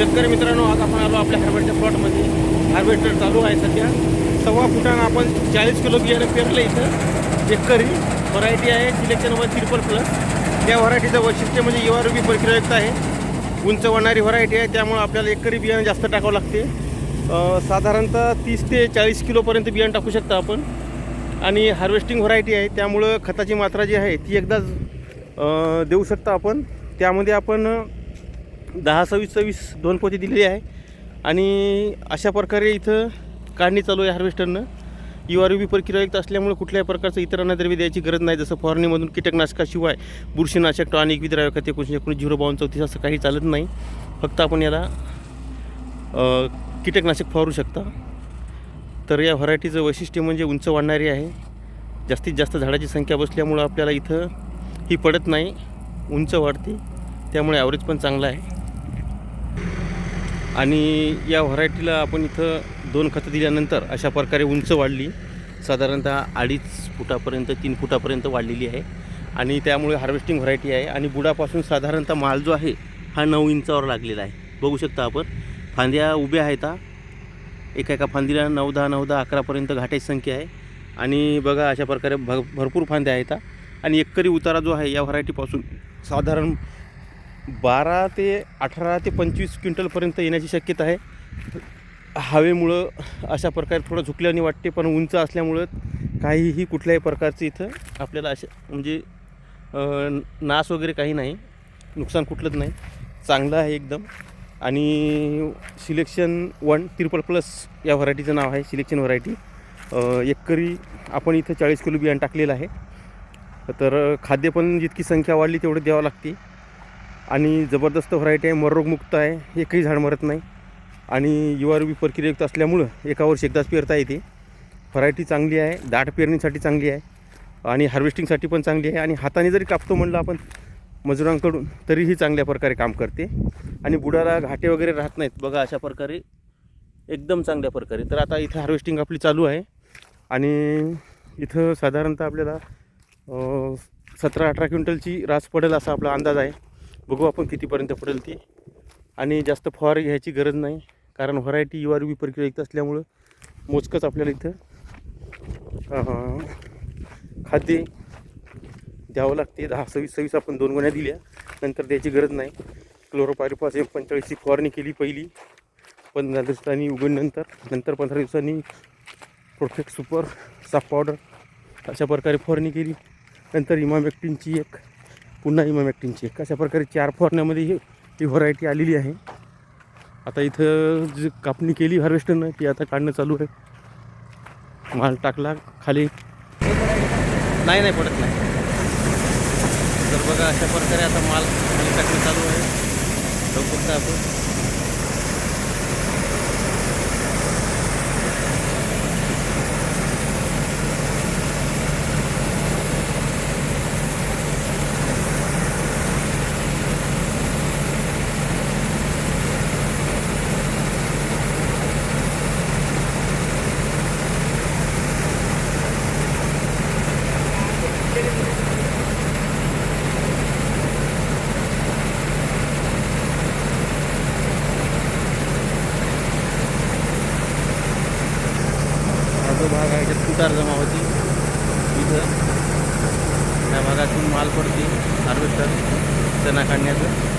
शेतकरी मित्रांनो, आज आपण आलो आपल्या हार्वेस्टर प्लॉटमध्ये. हार्वेस्टर चालू आहे सध्या. 1.25 फुटानं आपण 40 किलो बियाणे पेरलं. इथं एकरी व्हरायटी आहे सिलेक्शन 1 त्या व्हरायटीचं वैशिष्ट्य म्हणजे युआरबी प्रक्रियायुक्त आहे. उंच वाढणारी व्हरायटी आहे, त्यामुळे आपल्याला एकरी बियाणं जास्त टाकावं लागते. साधारणतः 30 ते 40 किलोपर्यंत बियाणं टाकू शकता आपण. आणि हार्वेस्टिंग व्हरायटी आहे, त्यामुळं खताची मात्रा जी आहे ती एकदाच देऊ शकता आपण. त्यामध्ये आपण 10-26-26 2 पोती दिलेली आहे. आणि अशा प्रकारे इथं काढणी चालू आहे हार्वेस्टरनं. युआरबी प्रक्रियायुक्त असल्यामुळे कुठल्याही प्रकारचं इतर अन्नद्रव्य द्यायची गरज नाही. जसं फवारणीमधून कीटकनाशकाशिवाय बुरशीनाशक, टॉनिक, विद्राव्य खते 19-19-0-52-34 असं काही चालत नाही. फक्त आपण याला कीटकनाशक फवारू शकता. तर या व्हरायटीचं वैशिष्ट्य म्हणजे उंच वाढणारी आहे. जास्तीत जास्त झाडाची संख्या बसल्यामुळं आपल्याला इथं ही पडत नाही, उंच वाढते, त्यामुळे ॲव्हरेज पण चांगला आहे. आणि या व्हरायटीला आपण इथं 2 खतं दिल्यानंतर अशा प्रकारे उंच वाढली. साधारणतः 2.5 फुटापर्यंत 3 फुटापर्यंत वाढलेली आहे. आणि त्यामुळे हार्वेस्टिंग व्हरायटी आहे. आणि बुडापासून साधारणतः माल जो आहे हा 9 इंचावर लागलेला आहे. बघू शकता आपण. फांद्या उभ्या आहेत. एका फांदीला 9-10 9-10 11पर्यंत घाटाची संख्या आहे. आणि बघा अशा प्रकारे भरपूर फांद्या आहेत. आणि एकरी उतारा जो आहे या व्हरायटीपासून साधारण 12 ते 18 ते 25 क्विंटलपर्यंत येण्याची शक्यता आहे. हवेमुळं अशा प्रकारे थोडं झुकल्याने वाटते, पण उंच असल्यामुळं काहीही कुठल्याही प्रकारचं इथं आपल्याला अशा म्हणजे नाश वगैरे काही नाही, नुकसान कुठलंच नाही, चांगलं आहे एकदम. आणि सिलेक्शन 1 या व्हरायटीचं नाव आहे, सिलेक्शन व्हरायटी. एकरी आपण इथं 40 किलो बियाणं टाकलेलं आहे. तर खाद्य पण जितकी संख्या वाढली तेवढं द्यावं लागते. आणि जबरदस्त व्हरायटी आहे, मररोगमुक्त आहे, एकही झाड मरत नाही. आणि युआरबी प्रक्रियायुक्त असल्यामुळं एका वर्षी एकदाच पेरता येते. व्हरायटी चांगली आहे, दाट पेरणीसाठी चांगली आहे आणि हार्वेस्टिंगसाठी पण चांगली आहे. आणि हाताने जरी कापतो म्हणलं आपण मजुरांकडून तरीही चांगल्या प्रकारे काम करते. आणि बुडाला घाटे वगैरे राहत नाहीत. बघा अशा प्रकारे एकदम चांगल्या प्रकारे. तर आता इथं हार्वेस्टिंग आपली चालू आहे. आणि इथं साधारणतः आपल्याला 17-18 क्विंटलची रास पडेल असा आपला अंदाज आहे. बघू आपण कितीपर्यंत पडेल ती. आणि जास्त फवारे घ्यायची गरज नाही, कारण व्हरायटी युआरबी प्रक्रियायुक्त असल्यामुळं मोजकंच आपल्याला इथं खाद्य द्यावं लागते. 10-26-26 आपण 2 गोण्या दिल्या, नंतर द्यायची गरज नाही. क्लोरोपायरिफॉस M45ची फवारणी केली पहिली 15 दिवसांनी उघडल्यानंतर, नंतर 15 दिवसांनी प्रोटेक्ट सुपर साफ पावडर अशा प्रकारे फवारणी केली. नंतर इमामॅक्टिनची एक, पुन्हा इमामॅक्टिनची एक, अशा प्रकारे 4 फवारण्यामध्ये ही व्हरायटी आलेली आहे. आता इथं जी कापणी केली हार्वेस्टरनं ती आता काढणं चालू आहे. माल टाकला खाली, नाही पडत नाही. तर बघा अशा प्रकारे आता माल खाली टाकणं चालू आहे. बघू शकता आपण. जो भाग आहे त्यात तुटार जमा होती. इथं त्या भागातून माल पडते हार्वेस्टर चणा काढण्याचं.